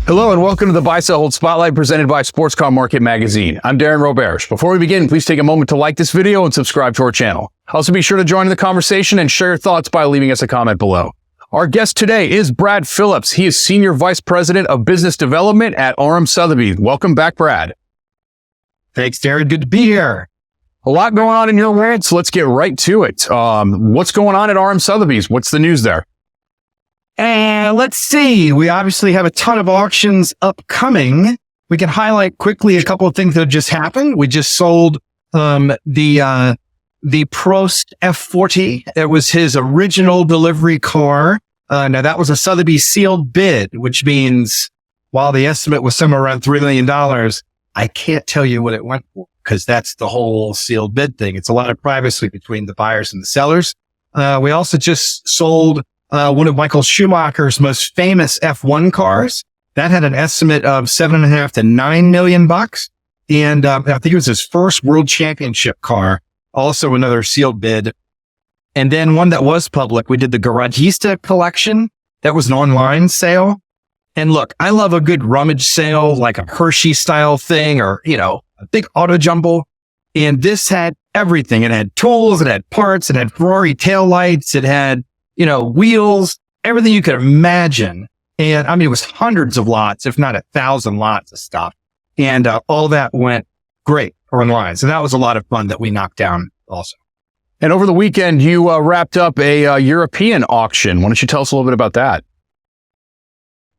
Hello and welcome to the Buy Sell Hold Spotlight presented by Sports Car Market Magazine. I'm Darren Roberge. Before we begin, please take a moment to like this video and subscribe to our channel. Also be sure to join in the conversation and share your thoughts by leaving us a comment below. Our guest today is Brad Phillips. He is Senior Vice President of Business Development at RM Sotheby. Welcome back, Brad. Thanks, Darren. Good to be here. A lot going on in your world, so let's get right to it. What's going on at RM Sotheby's? What's the news there? And let's see. We obviously have a ton of auctions upcoming. We can highlight quickly a couple of things that have just happened. We just sold the Prost F40. It was his original delivery car. Now that was a Sotheby sealed bid, which means while the estimate was somewhere around $3 million, I can't tell you what it went for because that's the whole sealed bid thing. It's a lot of privacy between the buyers and the sellers. We also just sold one of Michael Schumacher's most famous F1 cars. That had an estimate of $7.5 to $9 million. And I think it was his first world championship car. Also another sealed bid. And then one that was public, we did the Garagista collection. That was an online sale. And look, I love a good rummage sale, like a Hershey style thing or, a big auto jumble. And this had everything. It had tools, it had parts, it had Ferrari taillights, it had wheels, everything you could imagine. And I mean, it was hundreds of lots, if not 1,000 lots of stuff. And all that went great online. So that was a lot of fun that we knocked down also. And over the weekend, you wrapped up a European auction. Why don't you tell us a little bit about that?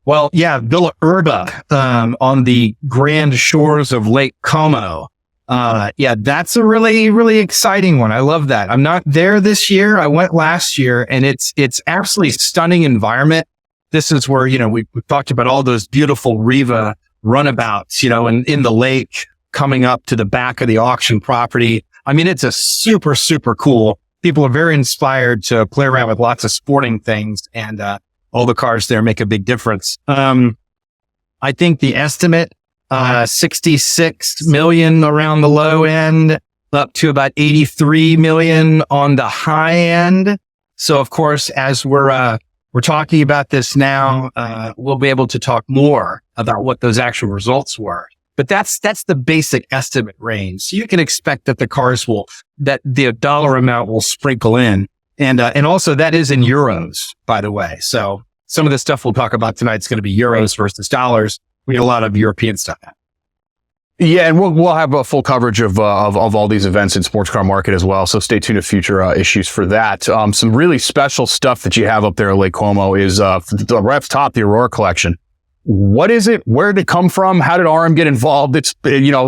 Well, yeah, Villa Urba on the grand shores of Lake Como. That's a really, really exciting one. I love that. I'm not there this year. I went last year and it's absolutely stunning environment. This is where, we've talked about all those beautiful Riva runabouts, and in the lake coming up to the back of the auction property. I mean, it's a super, super cool. People are very inspired to play around with lots of sporting things and, all the cars there make a big difference. I think the estimate, 66 million around the low end, up to about 83 million on the high end. So of course, as we're talking about this now, we'll be able to talk more about what those actual results were. But that's the basic estimate range. So you can expect that that the dollar amount will sprinkle in. And also that is in euros, by the way. So some of the stuff we'll talk about tonight is going to be euros versus dollars. We have a lot of European stuff. Yeah, and we'll have a full coverage of all these events in Sports Car Market as well. So stay tuned to future issues for that. Some really special stuff that you have up there at Lake Como is right up top, the Aurora collection. What is it? Where did it come from? How did RM get involved? It's,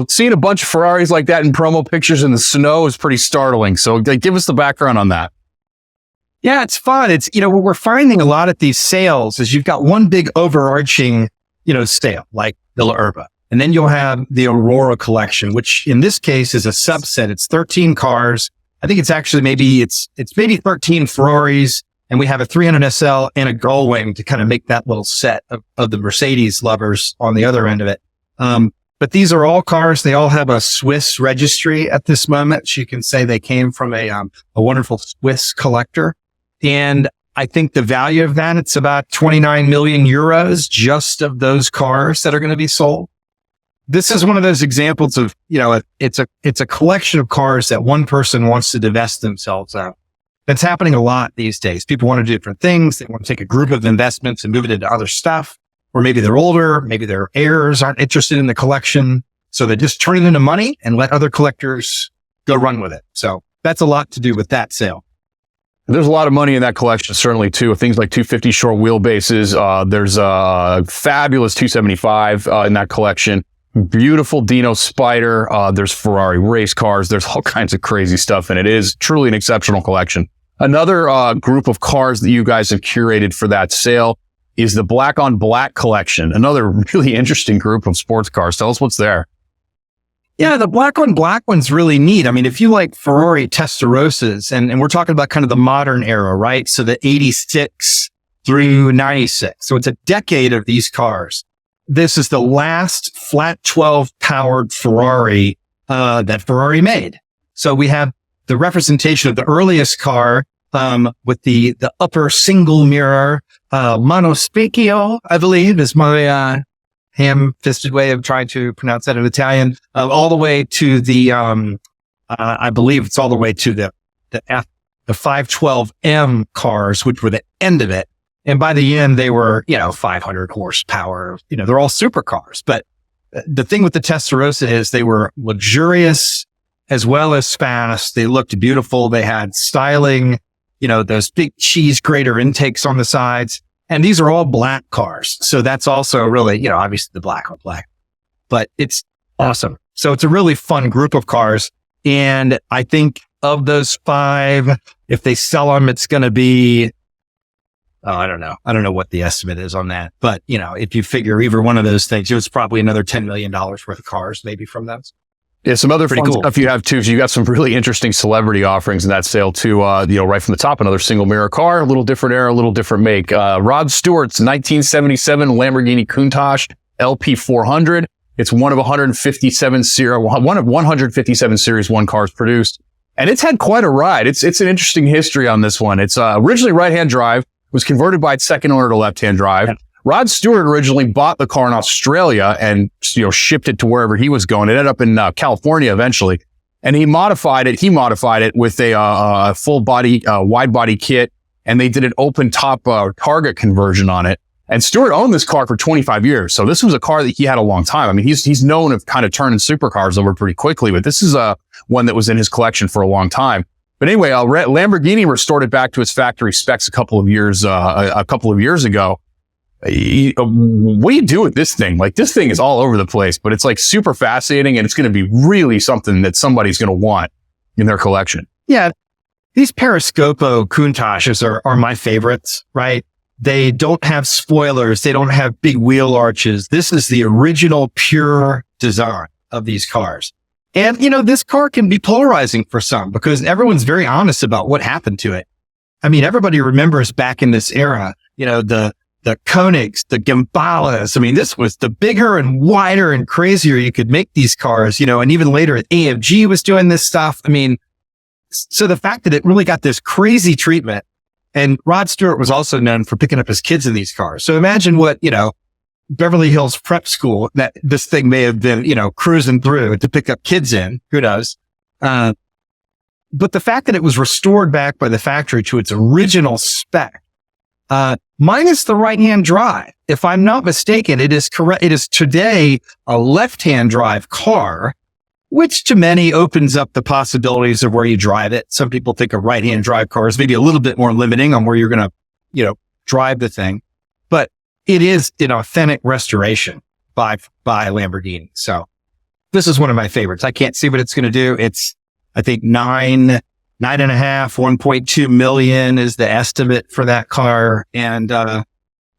seeing a bunch of Ferraris like that in promo pictures in the snow is pretty startling. So give us the background on that. Yeah, it's fun. It's, what we're finding a lot at these sales is you've got one big overarching, sale like Villa Urba. And then you'll have the Aurora collection, which in this case is a subset. It's 13 cars. I think it's actually maybe 13 Ferraris. And we have a 300 SL and a Gullwing to kind of make that little set of the Mercedes lovers on the other end of it. But these are all cars. They all have a Swiss registry at this moment. So you can say they came from a wonderful Swiss collector. And I think the value of that, it's about 29 million euros just of those cars that are going to be sold. This is one of those examples of, it's a collection of cars that one person wants to divest themselves of. That's happening a lot these days. People want to do different things. They want to take a group of investments and move it into other stuff. Or maybe they're older. Maybe their heirs aren't interested in the collection. So they just turn it into money and let other collectors go run with it. So that's a lot to do with that sale. There's a lot of money in that collection, certainly, too. Things like 250 short wheelbases. There's a fabulous 275 in that collection. Beautiful Dino Spider. There's Ferrari race cars. There's all kinds of crazy stuff, and it is truly an exceptional collection. Another group of cars that you guys have curated for that sale is the Black on Black collection. Another really interesting group of sports cars. Tell us what's there. Yeah, the Black on Black one's really neat. I mean, if you like Ferrari Testarossas, and we're talking about kind of the modern era, right? So the 86 through 96. So it's a decade of these cars. This is the last flat 12 powered Ferrari that Ferrari made. So we have the representation of the earliest car with the upper single mirror monospecchio, I believe is my ham-fisted way of trying to pronounce that in Italian, all the way to the, I believe it's all the way to the 512M cars, which were the end of it. And by the end, they were, 500 horsepower. They're all supercars. But the thing with the Testarossa is they were luxurious as well as fast. They looked beautiful. They had styling, those big cheese grater intakes on the sides. And these are all black cars. So that's also really, obviously the black on black, but it's awesome. So it's a really fun group of cars. And I think of those 5, if they sell them, it's going to be, I don't know. I don't know what the estimate is on that. But, if you figure either one of those things, it's probably another $10 million worth of cars, maybe from those. Yeah, some other fun stuff you have too. So you got some really interesting celebrity offerings in that sale too. Right from the top, another single mirror car, a little different era, a little different make. Rod Stewart's 1977 Lamborghini Countach LP400. It's one of 157 Series 1 cars produced, and it's had quite a ride. It's an interesting history on this one. It's originally right-hand drive, was converted by its second owner to left-hand drive. Yeah. Rod Stewart originally bought the car in Australia and, shipped it to wherever he was going. It ended up in California eventually. And he modified it with a full body, wide body kit. And they did an open top, target conversion on it. And Stewart owned this car for 25 years. So this was a car that he had a long time. I mean, he's known of kind of turning supercars over pretty quickly, but this is one that was in his collection for a long time. But anyway, Lamborghini restored it back to its factory specs a couple of years ago. What do you do with this thing? Like, this thing is all over the place, but it's like super fascinating, and it's going to be really something that somebody's going to want in their collection. Yeah. These Periscopo Countaches are my favorites, right? They don't have spoilers. They don't have big wheel arches. This is the original pure design of these cars. And, this car can be polarizing for some because everyone's very honest about what happened to it. I mean, everybody remembers back in this era, the Koenigs, the Gambalas. I mean, this was the bigger and wider and crazier you could make these cars, and even later AMG was doing this stuff. I mean, so the fact that it really got this crazy treatment, and Rod Stewart was also known for picking up his kids in these cars. So imagine what, Beverly Hills prep school that this thing may have been, cruising through to pick up kids in, who knows? But the fact that it was restored back by the factory to its original spec, minus the right-hand drive. If I'm not mistaken, it is correct. It is today a left-hand drive car, which to many opens up the possibilities of where you drive it. Some people think a right-hand drive car is maybe a little bit more limiting on where you're going to, drive the thing, but it is an authentic restoration by Lamborghini. So this is one of my favorites. I can't see what it's going to do. It's, I think 9.5, 1.2 million is the estimate for that car. And,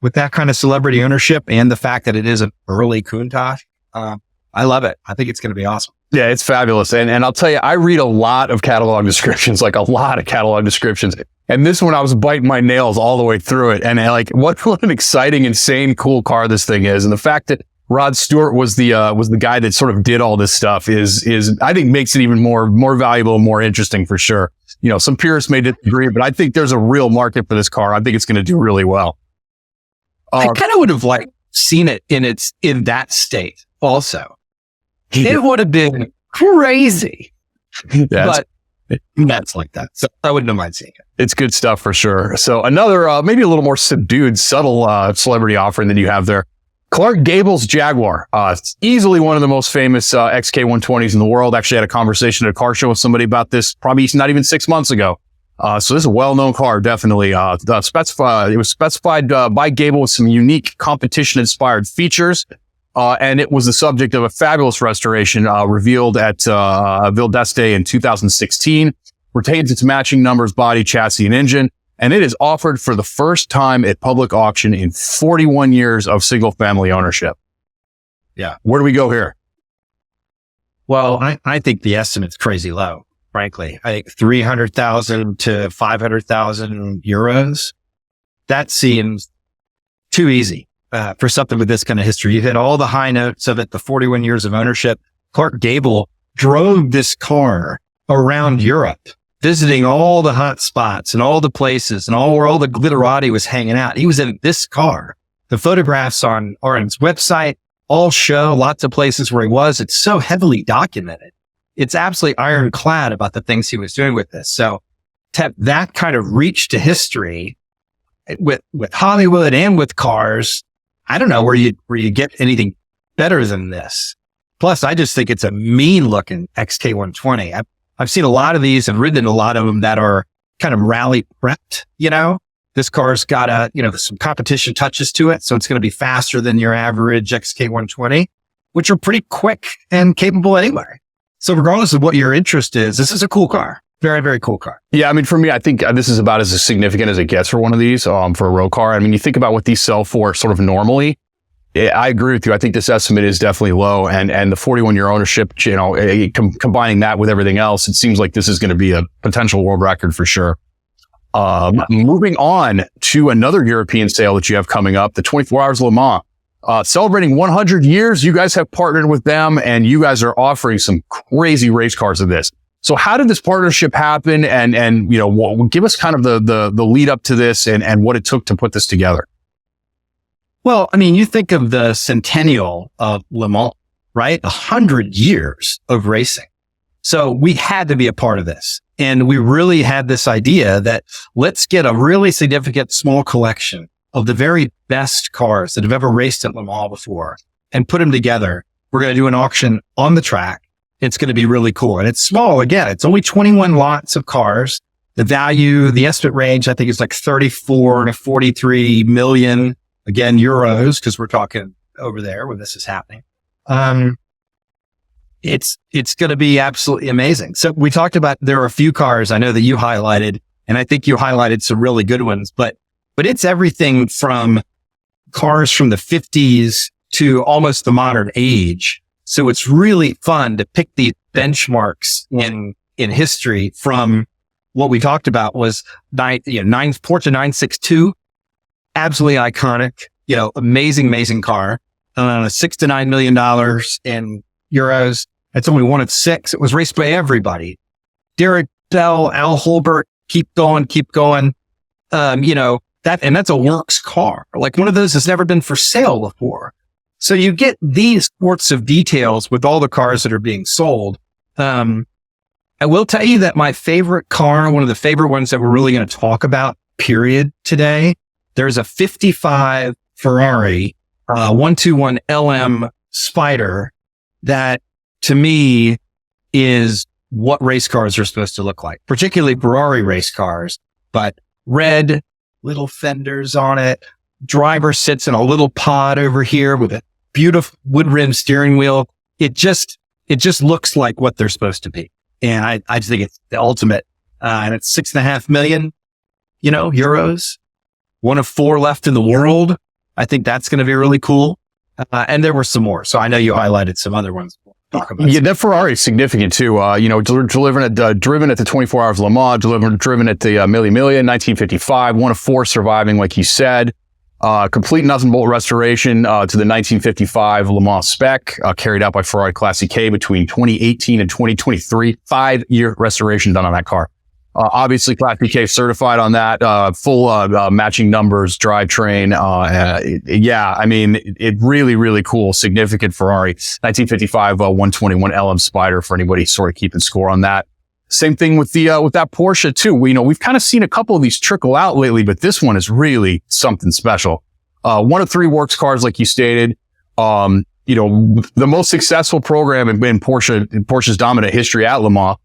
with that kind of celebrity ownership and the fact that it is an early Countach, I love it. I think it's going to be awesome. Yeah, it's fabulous. And I'll tell you, I read a lot of catalog descriptions, And this one, I was biting my nails all the way through it. And what an exciting, insane, cool car this thing is. And the fact that Rod Stewart was the guy that sort of did all this stuff is I think makes it even more valuable and more interesting for sure. Some purists may disagree, but I think there's a real market for this car. I think it's going to do really well. I kind of would have seen it in that state also. It would have been crazy. But that's like that. So I wouldn't have mind seeing it. It's good stuff for sure. So another, maybe a little more subdued, subtle celebrity offering than you have there. Clark Gable's Jaguar. It's easily one of the most famous XK120s in the world. Actually had a conversation at a car show with somebody about this, probably not even 6 months ago. So this is a well-known car, definitely. It was specified by Gable with some unique competition-inspired features. And it was the subject of a fabulous restoration revealed at Ville d'Este in 2016. Retains its matching numbers, body, chassis, and engine. And it is offered for the first time at public auction in 41 years of single-family ownership. Yeah. Where do we go here? Well, I think the estimate's crazy low, frankly. I think 300,000 to 500,000 euros. That seems too easy for something with this kind of history. You hit all the high notes of it, the 41 years of ownership. Clark Gable drove this car around Europe, visiting all the hot spots and all the places and where all the glitterati was hanging out. He was in this car. The photographs are on his website. all show, lots of places where he was. It's so heavily documented. It's absolutely ironclad about the things he was doing with this. So to have that kind of reach to history with Hollywood and with cars, I don't know where you get anything better than this. Plus, I just think it's a mean looking XK120. I've seen a lot of these and ridden a lot of them that are kind of rally prepped, This car's got some competition touches to it. So it's going to be faster than your average XK120, which are pretty quick and capable anyway. So regardless of what your interest is, this is a cool car. Very, very cool car. Yeah, I mean, for me, I think this is about as significant as it gets for one of these, for a road car. I mean, you think about what these sell for sort of normally. I agree with you. I think this estimate is definitely low, and the 41-year ownership, combining that with everything else, it seems like this is going to be a potential world record for sure. Moving on to another European sale that you have coming up, the 24 Hours Le Mans. Celebrating 100 years, you guys have partnered with them, and you guys are offering some crazy race cars of this. So how did this partnership happen? And give us kind of the lead up to this and what it took to put this together. Well, I mean, you think of the centennial of Le Mans, right? 100 years of racing. So we had to be a part of this. And we really had this idea that let's get a really significant small collection of the very best cars that have ever raced at Le Mans before and put them together. We're going to do an auction on the track. It's going to be really cool. And it's small. Again, it's only 21 lots of cars. The value, the estimate range, I think is like 34 to 43 million, again, euros, because we're talking over there when this is happening. It's going to be absolutely amazing. So we talked about, there are a few cars I know that you highlighted, and I think you highlighted some really good ones, but it's everything from cars from the 50s to almost the modern age. So it's really fun to pick these benchmarks in history from what we talked about was Porsche 962, absolutely iconic, amazing car, $6 to $9 million in euros. It's only one of six. It was raced by everybody. Derek Bell, Al Holbert, keep going. That's a works car. Like one of those has never been for sale before. So you get these sorts of details with all the cars that are being sold. I will tell you that my favorite car, one of the favorite ones that we're really going to talk about, period, today, there's a 55 Ferrari 121 LM Spider that to me is what race cars are supposed to look like, particularly Ferrari race cars, but red, little fenders on it. Driver sits in a little pod over here with a beautiful wood rim steering wheel. It just looks like what they're supposed to be. And I just think it's the ultimate. And it's 6.5 million, euros. One of four left in the world. I think that's going to be really cool. And there were some more. So I know you highlighted some other ones. Yeah, that Ferrari is significant too. Driven at the 24 Hours Le Mans, driven at the Mille Miglia in 1955, one of four surviving, like you said. Complete nuts and bolt restoration to the 1955 Le Mans spec, carried out by Ferrari Classic K between 2018 and 2023. 5-year restoration done on that car. Obviously, Classic K certified on that, full matching numbers, drivetrain. It really, really cool, significant Ferrari 1955 121 LM Spider for anybody sort of keeping score on that. Same thing with that Porsche too. We've kind of seen a couple of these trickle out lately, but this one is really something special. One of three works cars, like you stated. The most successful program in Porsche's dominant history at Le Mans.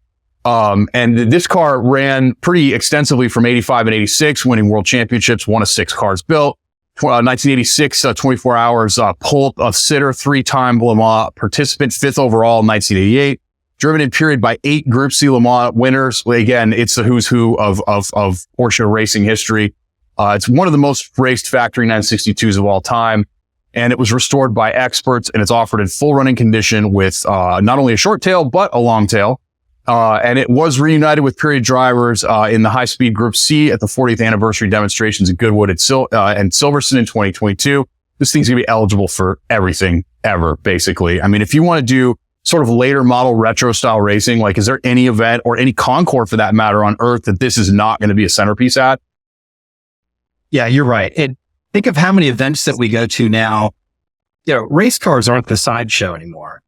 And this car ran pretty extensively from 85 and 86, winning world championships, one of six cars built. 1986, 24 hours, pole sitter, 3-time Le Mans participant, 5th overall in 1988. Driven in period by 8 Group C Le Mans winners. Again, it's the who's who of Porsche racing history. It's one of the most raced factory 962s of all time. And it was restored by experts, and it's offered in full running condition with not only a short tail, but a long tail. And it was reunited with period drivers in the high-speed Group C at the 40th anniversary demonstrations at Goodwood and Silverstone in 2022. This thing's going to be eligible for everything ever, basically. I mean, if you want to do sort of later model retro style racing, like is there any event or any concours for that matter on Earth that this is not going to be a centerpiece at? Yeah, you're right. And think of how many events that we go to now race cars aren't the sideshow anymore.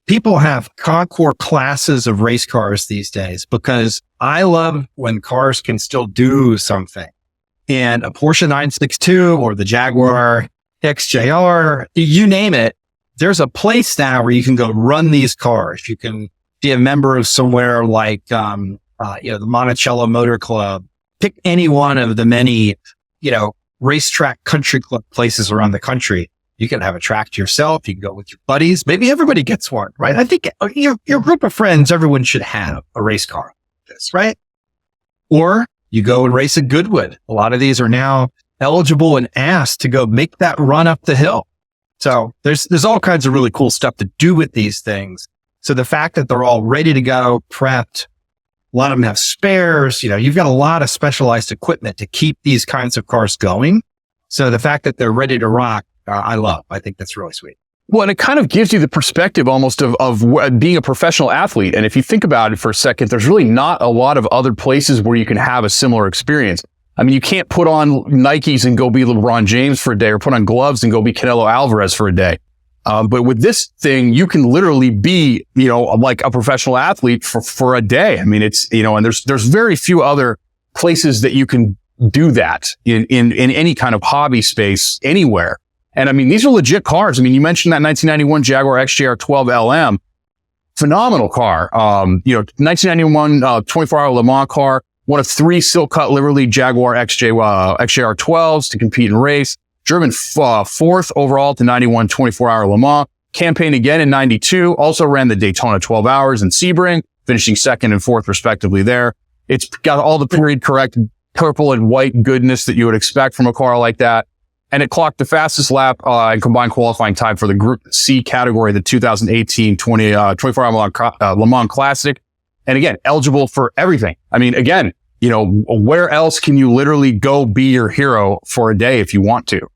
People have concours classes of race cars these days because I love when cars can still do something. And a Porsche 962 or the Jaguar XJR, you name it, there's a place now where you can go run these cars. You can be a member of somewhere like, the Monticello Motor Club. Pick any one of the many, racetrack country club places around the country. You can have a track to yourself. You can go with your buddies. Maybe everybody gets one, right? I think your group of friends, everyone should have a race car like this, right? Or you go and race at Goodwood. A lot of these are now eligible and asked to go make that run up the hill. So there's all kinds of really cool stuff to do with these things. So the fact that they're all ready to go, prepped, a lot of them have spares, you've got a lot of specialized equipment to keep these kinds of cars going. So the fact that they're ready to rock, I think that's really sweet. Well, and it kind of gives you the perspective almost of being a professional athlete. And if you think about it for a second, there's really not a lot of other places where you can have a similar experience. I mean, you can't put on Nikes and go be LeBron James for a day or put on gloves and go be Canelo Alvarez for a day. But with this thing, you can literally be, like a professional athlete for a day. I mean, it's, and there's very few other places that you can do that in any kind of hobby space anywhere. And I mean, these are legit cars. I mean, you mentioned that 1991 Jaguar XJR 12 LM, phenomenal car. 1991 24-hour Le Mans car, one of 3 silk cut literally Jaguar XJR 12s to compete and race. Driven 4th overall to 91 24-hour Le Mans. Campaigned again in 92. Also ran the Daytona 12 hours in Sebring, finishing 2nd and 4th respectively there. It's got all the period correct purple and white goodness that you would expect from a car like that. And it clocked the fastest lap and combined qualifying time for the Group C category, the 2018 24-hour Le Mans Classic. And again, eligible for everything. I mean, again, where else can you literally go be your hero for a day if you want to?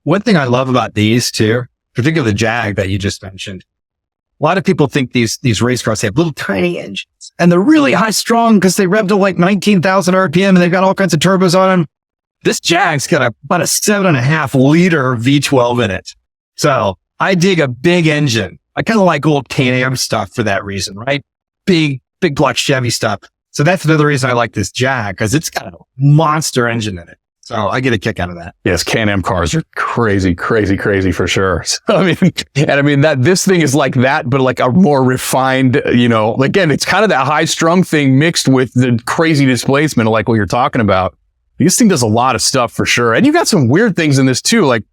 One thing I love about these too, particularly the Jag that you just mentioned, a lot of people think these race cars have little tiny engines and they're really high strung because they rev to like 19,000 RPM and they've got all kinds of turbos on them. This Jag's got about a 7.5 liter V12 in it. So I dig a big engine. I kind of like old Can-Am stuff for that reason, right? Big block Chevy stuff. So that's another reason I like this Jag because it's got a monster engine in it. So I get a kick out of that. Yes, Can-Am cars are crazy for sure. So, that this thing is like that, but like a more refined, again, it's kind of that high strung thing mixed with the crazy displacement, like what you're talking about. This thing does a lot of stuff for sure. And you got some weird things in this too. Like,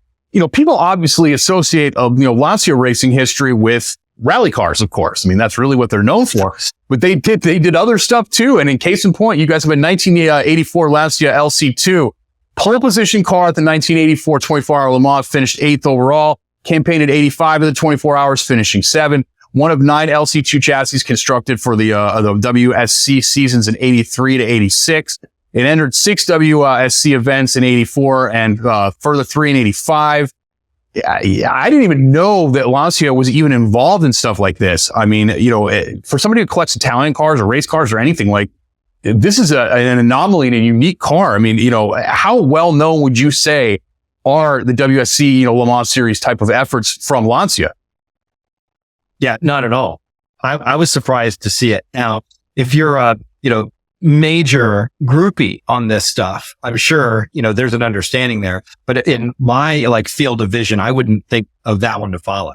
people obviously associate, Lancia racing history with rally cars, of course. I mean, that's really what they're known for. But they did other stuff too. And in case in point, you guys have a 1984 Lancia LC2, pole position car at the 1984 24-hour Le Mans, finished 8th overall, campaigned at 85 of the 24 hours, finishing 7th. One of 9 LC2 chassis constructed for the WSC seasons in 83 to 86. It entered 6 WSC events in 84 and further 3 in 85. I didn't even know that Lancia was even involved in stuff like this. I mean, for somebody who collects Italian cars or race cars or anything, like this is an anomaly and a unique car. I mean, how well known would you say are the WSC, Le Mans series type of efforts from Lancia? Yeah, not at all. I was surprised to see it. Now, if you're a, major groupie on this stuff, I'm sure, there's an understanding there, but in my field of vision, I wouldn't think of that one to follow.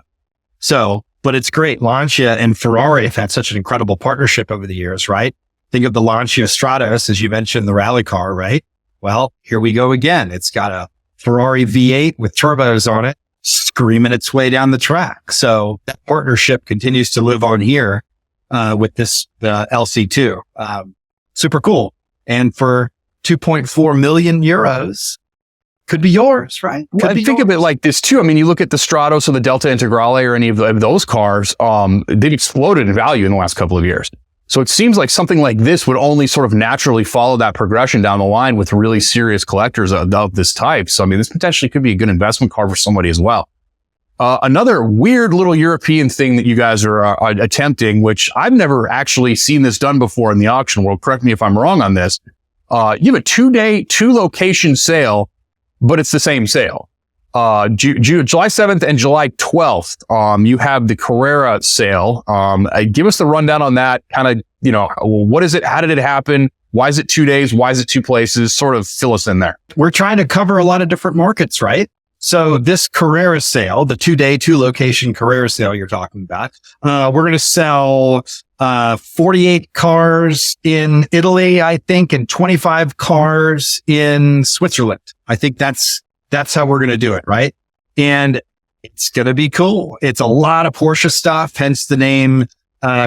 So, but it's great. Lancia and Ferrari have had such an incredible partnership over the years, right? Think of the Lancia Stratos, as you mentioned, the rally car, right? Well, here we go again. It's got a Ferrari V8 with turbos on it, screaming its way down the track. So that partnership continues to live on here, with the LC2. Super cool. And for 2.4 million euros, could be yours, right? Think of it like this too. I mean, you look at the Stratos or the Delta Integrale or any of those cars, they've exploded in value in the last couple of years. So it seems like something like this would only sort of naturally follow that progression down the line with really serious collectors of this type. So, I mean, this potentially could be a good investment car for somebody as well. Another weird little European thing that you guys are attempting, which I've never actually seen this done before in the auction world. Correct me if I'm wrong on this. You have a 2-day, 2-location sale, but it's the same sale. July 7th and July 12th, you have the Carrera sale. Give us the rundown on that. Kind of, what is it? How did it happen? Why is it 2 days? Why is it 2 places? Sort of fill us in there. We're trying to cover a lot of different markets, right? So this Carrera sale, the 2-day, 2-location Carrera sale you're talking about, we're going to sell 48 cars in Italy, I think, and 25 cars in Switzerland. I think that's how we're going to do it, right? And it's going to be cool. It's a lot of Porsche stuff, hence the name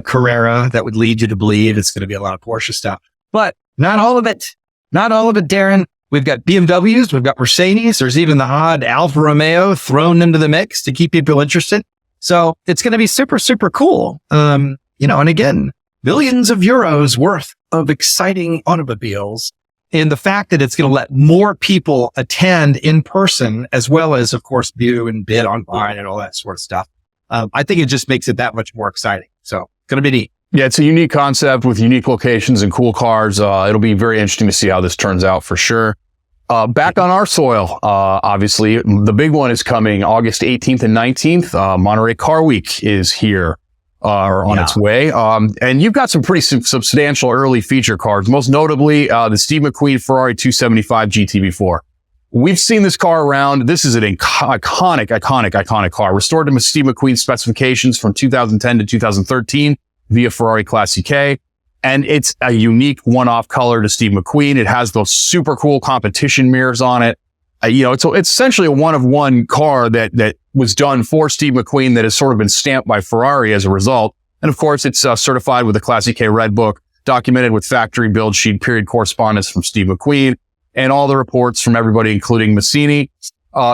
Carrera. That would lead you to believe it's going to be a lot of Porsche stuff. But not all of it. Not all of it, Darren. We've got BMWs, we've got Mercedes. There's even the odd Alfa Romeo thrown into the mix to keep people interested. So it's going to be super, super cool. And again, billions of euros worth of exciting automobiles. And the fact that it's going to let more people attend in person, as well as, of course, view and bid online and all that sort of stuff. I think it just makes it that much more exciting. So it's going to be neat. Yeah, it's a unique concept with unique locations and cool cars. It'll be very interesting to see how this turns out for sure. Back on our soil, obviously, the big one is coming August 18th and 19th. Monterey Car Week is here or on its way. And you've got some pretty substantial early feature cars, most notably the Steve McQueen Ferrari 275 GTB4. We've seen this car around. This is an iconic car, restored to Steve McQueen specifications from 2010 to 2013 via Ferrari Classic K. And it's a unique one-off color to Steve McQueen. It has those super cool competition mirrors on it. It's essentially a one-of-one car that was done for Steve McQueen that has sort of been stamped by Ferrari as a result. And of course, it's certified with a Classic K Red Book, documented with factory build sheet period correspondence from Steve McQueen, and all the reports from everybody, including Massini.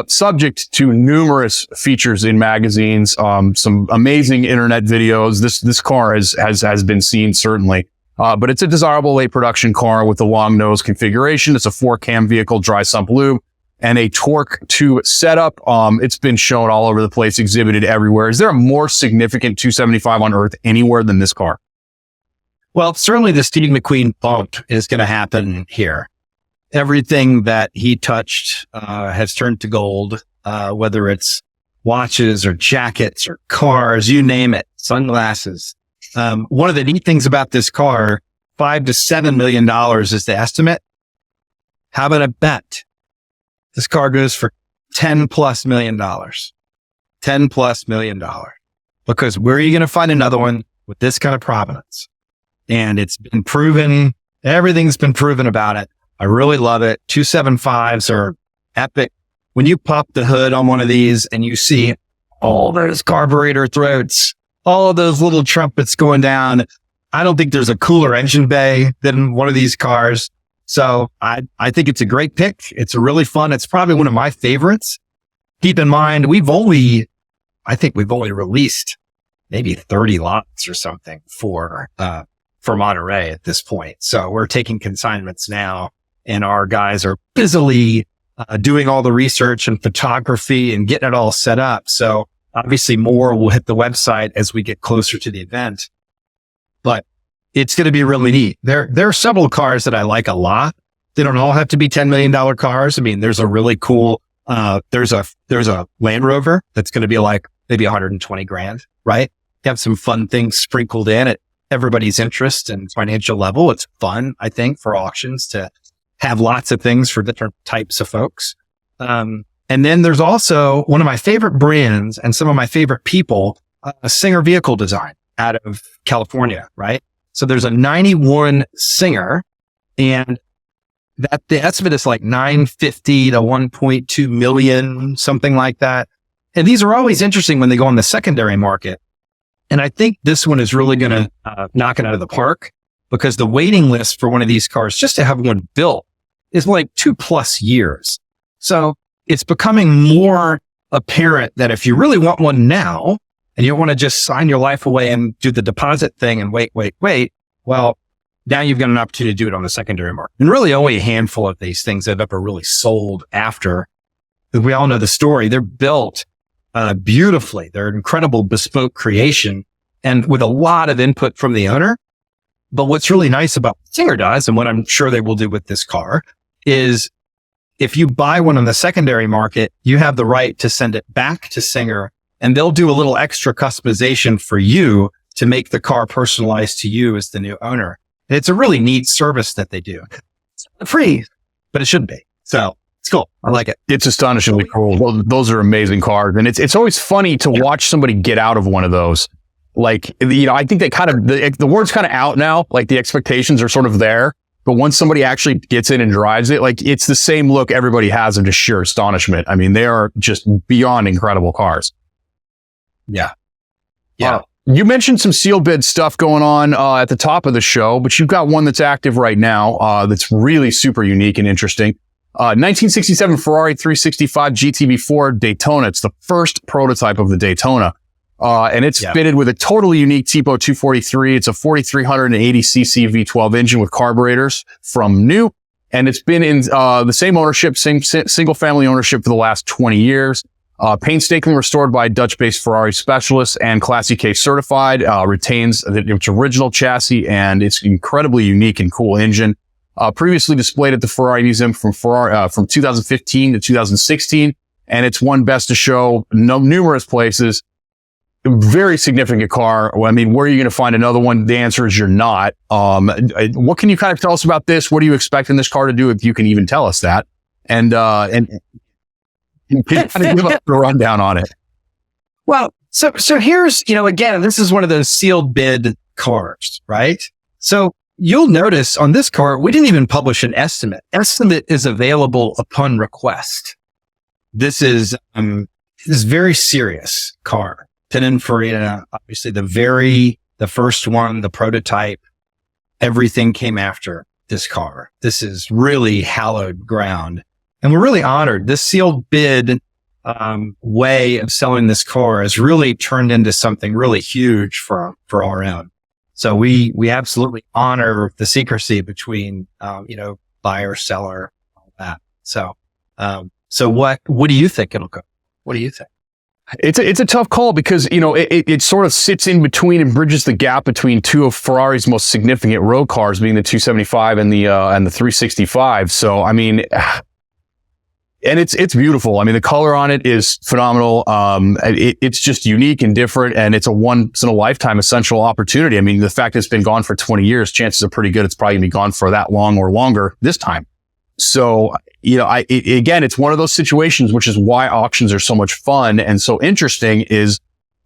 Subject to numerous features in magazines, some amazing internet videos. This car has been seen certainly. But it's a desirable late production car with a long nose configuration. It's a 4-cam vehicle, dry sump lube, and a torque tube setup. It's been shown all over the place, exhibited everywhere. Is there a more significant 275 on earth anywhere than this car? Well, certainly the Steve McQueen bump is going to happen here. Everything that he touched has turned to gold, whether it's watches or jackets or cars, you name it, sunglasses. One of the neat things about this car, $5 to $7 million is the estimate. How about a bet? This car goes for $10+ million. $10+ million. Because where are you going to find another one with this kind of provenance? And it's been proven. Everything's been proven about it. I really love it. 275s are epic. When you pop the hood on one of these and you see all those carburetor throats, all of those little trumpets going down, I don't think there's a cooler engine bay than one of these cars. So I think it's a great pick. It's really fun. It's probably one of my favorites. Keep in mind, I think we've only released maybe 30 lots or something for Monterey at this point. So we're taking consignments now, and our guys are busily doing all the research and photography and getting it all set up. So obviously more will hit the website as we get closer to the event, but it's going to be really neat. There are several cars that I like a lot. They don't all have to be $10 million cars. I mean, there's a really cool, there's a Land Rover that's going to be like maybe 120 grand, right? You have some fun things sprinkled in at everybody's interest and financial level. It's fun, I think, for auctions to have lots of things for different types of folks. And then there's also one of my favorite brands and some of my favorite people, a Singer vehicle design out of California, right? So there's a 91 Singer, and that the estimate is like 950 to 1.2 million, something like that. And these are always interesting when they go on the secondary market. And I think this one is really going to knock it out of the park, because the waiting list for one of these cars, just to have one built, is like 2+ years. So it's becoming more apparent that if you really want one now and you don't want to just sign your life away and do the deposit thing and wait, well, now you've got an opportunity to do it on the secondary market. And really only a handful of these things have ever really sold after. We all know the story. They're built beautifully. They're an incredible bespoke creation and with a lot of input from the owner. But what's really nice about what Singer does, and what I'm sure they will do with this car, is if you buy one on the secondary market, you have the right to send it back to Singer, and they'll do a little extra customization for you to make the car personalized to you as the new owner. And it's a really neat service that they do. It's not free, but it should be. So it's cool. I like it. It's astonishingly cool. Well, those are amazing cars. And it's always funny to watch somebody get out of one of those. Like, I think they kind of, the word's kind of out now. Like the expectations are sort of there. But once somebody actually gets in and drives it, like it's the same look everybody has of just sheer astonishment. I mean, they are just beyond incredible cars. Yeah. You mentioned some sealed bid stuff going on at the top of the show, but you've got one that's active right now that's really super unique and interesting. 1967 Ferrari 365 GTB4 Daytona. It's the first prototype of the Daytona. And it's fitted with a totally unique Tipo 243. It's a 4,380cc V12 engine with carburetors from new. And it's been in the same ownership, same single family ownership for the last 20 years. Painstakingly restored by Dutch-based Ferrari specialists and Class EK certified, retains its original chassis and its incredibly unique and cool engine. Previously displayed at the Ferrari Museum from 2015 to 2016. And it's won Best of Show numerous places. Very significant car. I mean, where are you going to find another one? The answer is you're not. What can you kind of tell us about this? What are you expecting this car to do, if you can even tell us that? And kind of give us a rundown on it. Well, so here's, again, this is one of those sealed bid cars, right? So you'll notice on this car, we didn't even publish an estimate. Estimate is available upon request. This is very serious car. Pininfarina, obviously the first one, the prototype, everything came after this car. This is really hallowed ground. And we're really honored. This sealed bid way of selling this car has really turned into something really huge for RM. So we absolutely honor the secrecy between, buyer, seller, all that. So what do you think it'll go? What do you think? It's a tough call because, it sort of sits in between and bridges the gap between two of Ferrari's most significant road cars, being the 275 and the 365. So, I mean, and it's beautiful. I mean, the color on it is phenomenal. It's just unique and different, and it's a once in a lifetime essential opportunity. I mean, the fact that it's been gone for 20 years, chances are pretty good it's probably gonna be gone for that long or longer this time. So, again, it's one of those situations, which is why auctions are so much fun and so interesting, is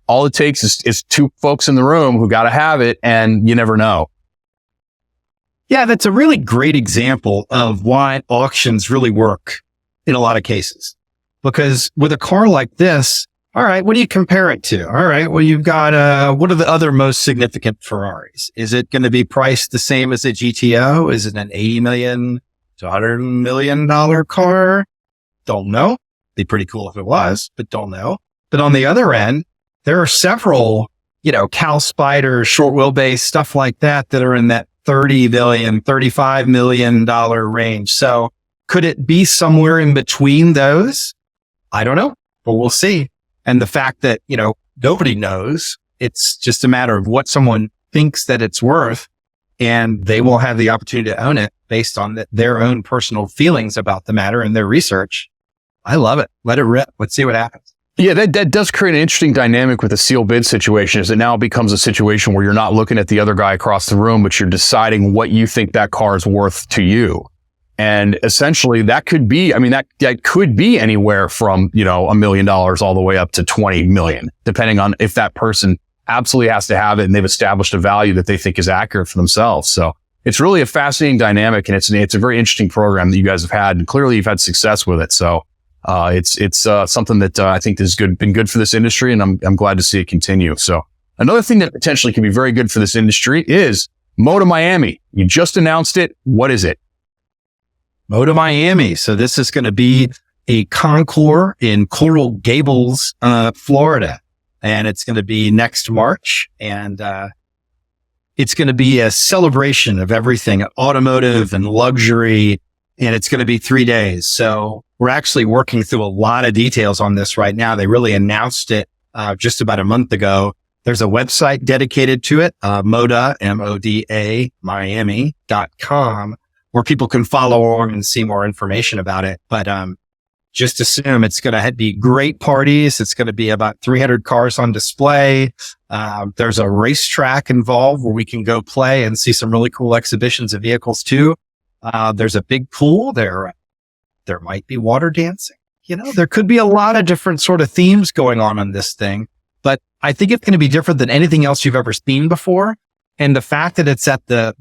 all it takes is two folks in the room who got to have it, and you never know. Yeah, that's a really great example of why auctions really work in a lot of cases. Because with a car like this, all right, what do you compare it to? All right, well, you've got, what are the other most significant Ferraris? Is it going to be priced the same as a GTO? Is it an $80 million to $100 million car? Don't know. Be pretty cool if it was, but don't know. But on the other end, there are several, Cal Spider, short wheelbase, stuff like that are in that $30 million, $35 million range. So could it be somewhere in between those? I don't know, but we'll see. And the fact that, nobody knows, it's just a matter of what someone thinks that it's worth, and they will have the opportunity to own it based on their own personal feelings about the matter and their research. I love it. Let it rip. Let's see what happens. Yeah, that does create an interesting dynamic with a sealed bid situation, as it now becomes a situation where you're not looking at the other guy across the room, but you're deciding what you think that car is worth to you. And essentially that could be, that could be anywhere from, $1 million all the way up to 20 million, depending on if that person absolutely has to have it and they've established a value that they think is accurate for themselves. So it's really a fascinating dynamic, and it's a very interesting program that you guys have had, and clearly you've had success with it. So it's something that I think has been good for this industry, and I'm glad to see it continue. So another thing that potentially can be very good for this industry is Moda Miami. You just announced it. What is it? Moda Miami. So this is going to be a concours in Coral Gables, Florida, and it's going to be next March, and it's going to be a celebration of everything automotive and luxury, and it's going to be 3 days. So we're actually working through a lot of details on this right now. They really announced it just about a month ago. There's a website dedicated to it, Moda, MODA, Miami.com, where people can follow on and see more information about it. But just assume it's going to be great parties. It's going to be about 300 cars on display. There's a racetrack involved where we can go play and see some really cool exhibitions of vehicles too. There's a big pool there. There might be water dancing. There could be a lot of different sort of themes going on this thing, but I think it's going to be different than anything else you've ever seen before. And the fact that it's at the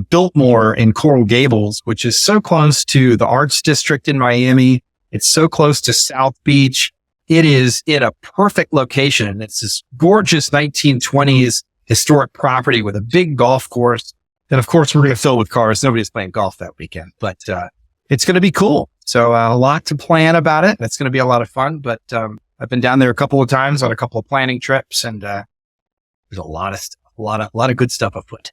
Biltmore in Coral Gables, which is so close to the Arts District in Miami, it's so close to South Beach. It is in a perfect location. It's this gorgeous 1920s historic property with a big golf course. And of course, we're going to fill with cars. Nobody's playing golf that weekend, but it's going to be cool. So a lot to plan about it. It's going to be a lot of fun. But I've been down there a couple of times on a couple of planning trips, and there's a lot of good stuff afoot.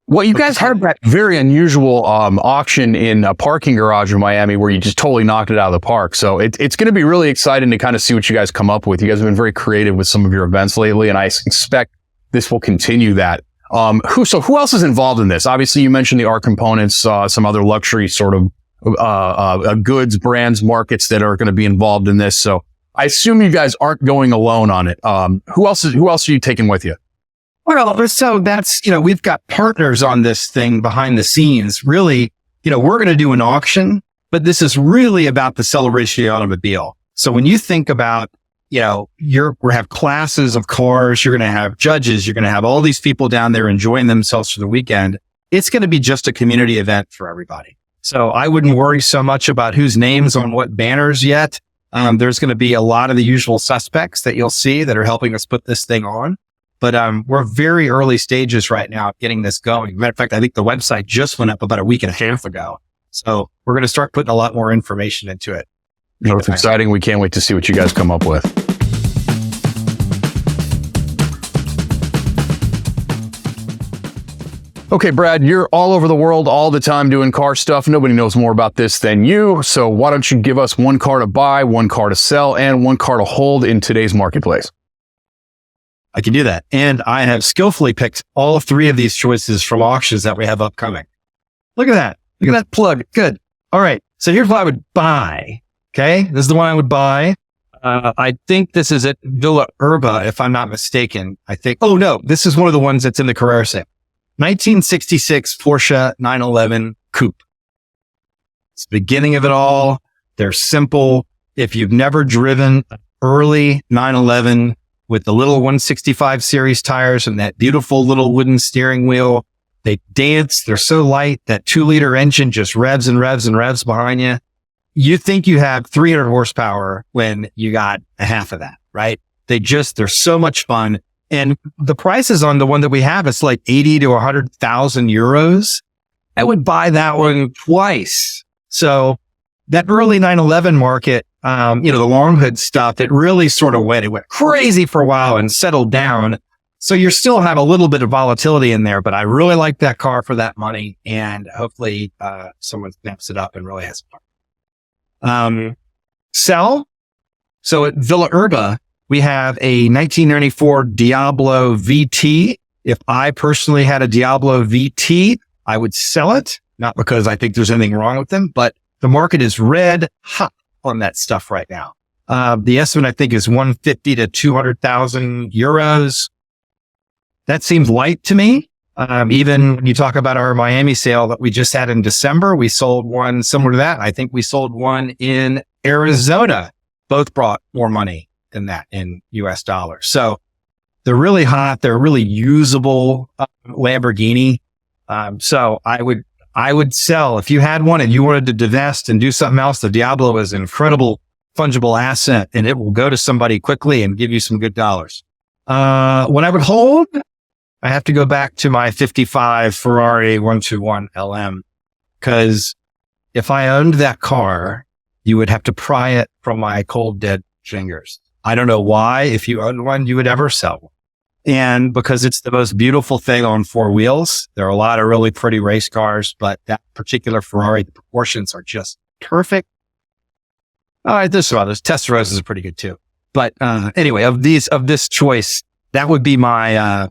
Well, you guys had that very unusual auction in a parking garage in Miami where you just totally knocked it out of the park. So it's going to be really exciting to kind of see what you guys come up with. You guys have been very creative with some of your events lately, and I expect this will continue that. Who else is involved in this? Obviously, you mentioned the art components, some other luxury sort of goods, brands, markets that are going to be involved in this. So I assume you guys aren't going alone on it. Who else are you taking with you? Well, so that's, we've got partners on this thing behind the scenes. Really, we're going to do an auction, but this is really about the celebration of the automobile. So when you think about, we have classes of cars, you're going to have judges, you're going to have all these people down there enjoying themselves for the weekend. It's going to be just a community event for everybody. So I wouldn't worry so much about whose name's on what banners yet. There's going to be a lot of the usual suspects that you'll see that are helping us put this thing on. But we're very early stages right now of getting this going. Matter of fact, I think the website just went up about a week and a half ago. So we're going to start putting a lot more information into it. It's exciting. We can't wait to see what you guys come up with. Okay, Brad, you're all over the world all the time doing car stuff. Nobody knows more about this than you. So why don't you give us one car to buy, one car to sell, and one car to hold in today's marketplace? I can do that. And I have skillfully picked all three of these choices from auctions that we have upcoming. Look at that. Look at that plug. Good. All right. So here's what I would buy. Okay. This is the one I would buy. I think this is at Villa Urba, if I'm not mistaken. Oh no, this is one of the ones that's in the Carrera sale. 1966 Porsche 911 Coupe. It's the beginning of it all. They're simple. If you've never driven early 911 with the little 165 series tires and that beautiful little wooden steering wheel, they dance. They're so light. That 2-liter engine just revs and revs and revs behind you. You think you have 300 horsepower when you got a half of that, right? They're so much fun. And the prices on the one that we have, it's like 80 to 100,000 euros. I would buy that one twice. So that early 911 market, the long hood stuff, it really sort of it went crazy for a while and settled down. So you still have a little bit of volatility in there, but I really like that car for that money. And hopefully, someone snaps it up and really has fun. Sell. So at Villa Urba, we have a 1994 Diablo VT. If I personally had a Diablo VT, I would sell it. Not because I think there's anything wrong with them, but the market is red hot on that stuff right now. The estimate, I think, is 150 to 200,000 euros. That seems light to me. Even when you talk about our Miami sale that we just had in December, we sold one similar to that. I think we sold one in Arizona. Both brought more money than that in US dollars. So they're really hot. They're really usable Lamborghini. So I would sell if you had one and you wanted to divest and do something else. The Diablo is an incredible fungible asset and it will go to somebody quickly and give you some good dollars. When I would hold, I have to go back to my 55 Ferrari 121 LM, because if I owned that car, you would have to pry it from my cold dead fingers. I don't know why, if you owned one, you would ever sell one. And because it's the most beautiful thing on four wheels, there are a lot of really pretty race cars, but that particular Ferrari, the proportions are just perfect. All right, this Testarossas are pretty good too. But anyway, of this choice, that would be my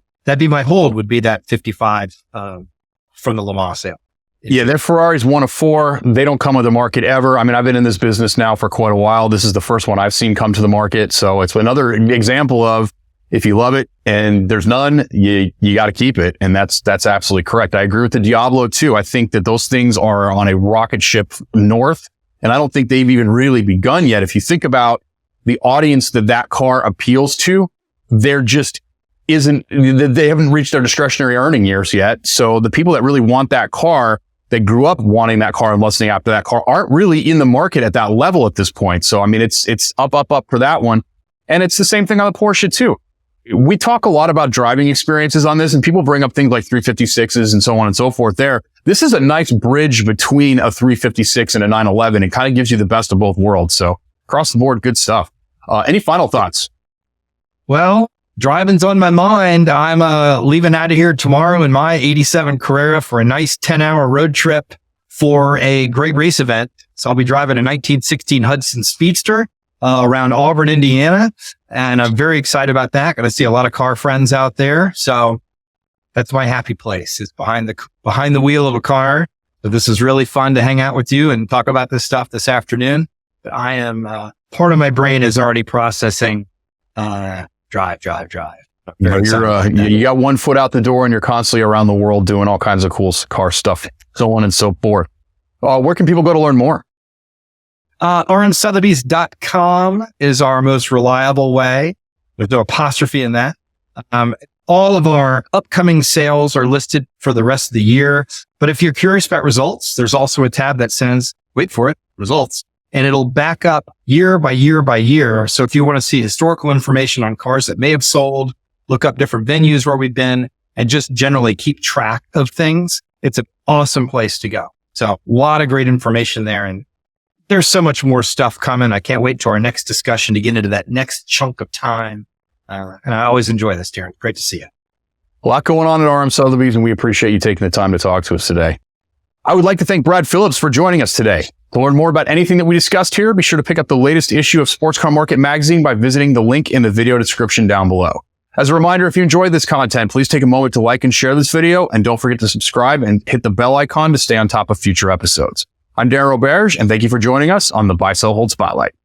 hold would be that 55 from the Le Mans sale. Yeah, their Ferrari's one of four. They don't come to the market ever. I mean, I've been in this business now for quite a while. This is the first one I've seen come to the market. So it's another example of, if you love it and there's none, you got to keep it. And that's absolutely correct. I agree with the Diablo too. I think that those things are on a rocket ship north, and I don't think they've even really begun yet. If you think about the audience that car appeals to, they're just they haven't reached their discretionary earning years yet. So the people that really want that car, that grew up wanting that car and listening after that car, aren't really in the market at that level at this point. So, I mean, it's up for that one. And it's the same thing on the Porsche too. We talk a lot about driving experiences on this, and people bring up things like 356s and so on and so forth there. This is a nice bridge between a 356 and a 911. It kind of gives you the best of both worlds. So across the board, good stuff. Any final thoughts? Well, driving's on my mind. I'm leaving out of here tomorrow in my 87 Carrera for a nice 10-hour road trip for a great race event. So I'll be driving a 1916 Hudson Speedster around Auburn, Indiana. And I'm very excited about that. Going to see a lot of car friends out there. So that's my happy place, is behind the wheel of a car. So this is really fun to hang out with you and talk about this stuff this afternoon. But I am, part of my brain is already processing, drive. You got one foot out the door and you're constantly around the world doing all kinds of cool car stuff, so on and so forth. Where can people go to learn more? rmsotheby's.com is our most reliable way. There's no apostrophe in that. All of our upcoming sales are listed for the rest of the year. But if you're curious about results, there's also a tab that says, wait for it, results. And it'll back up year by year by year. So if you want to see historical information on cars that may have sold, look up different venues where we've been, and just generally keep track of things, it's an awesome place to go. So a lot of great information there. And there's so much more stuff coming. I can't wait to our next discussion to get into that next chunk of time. And I always enjoy this, Darren. Great to see you. A lot going on at RM Sotheby's, and we appreciate you taking the time to talk to us today. I would like to thank Brad Phillips for joining us today. To learn more about anything that we discussed here, be sure to pick up the latest issue of Sports Car Market Magazine by visiting the link in the video description down below. As a reminder, if you enjoyed this content, please take a moment to like and share this video, and don't forget to subscribe and hit the bell icon to stay on top of future episodes. I'm Darren Roberge, and thank you for joining us on the Buy, Sell, Hold Spotlight.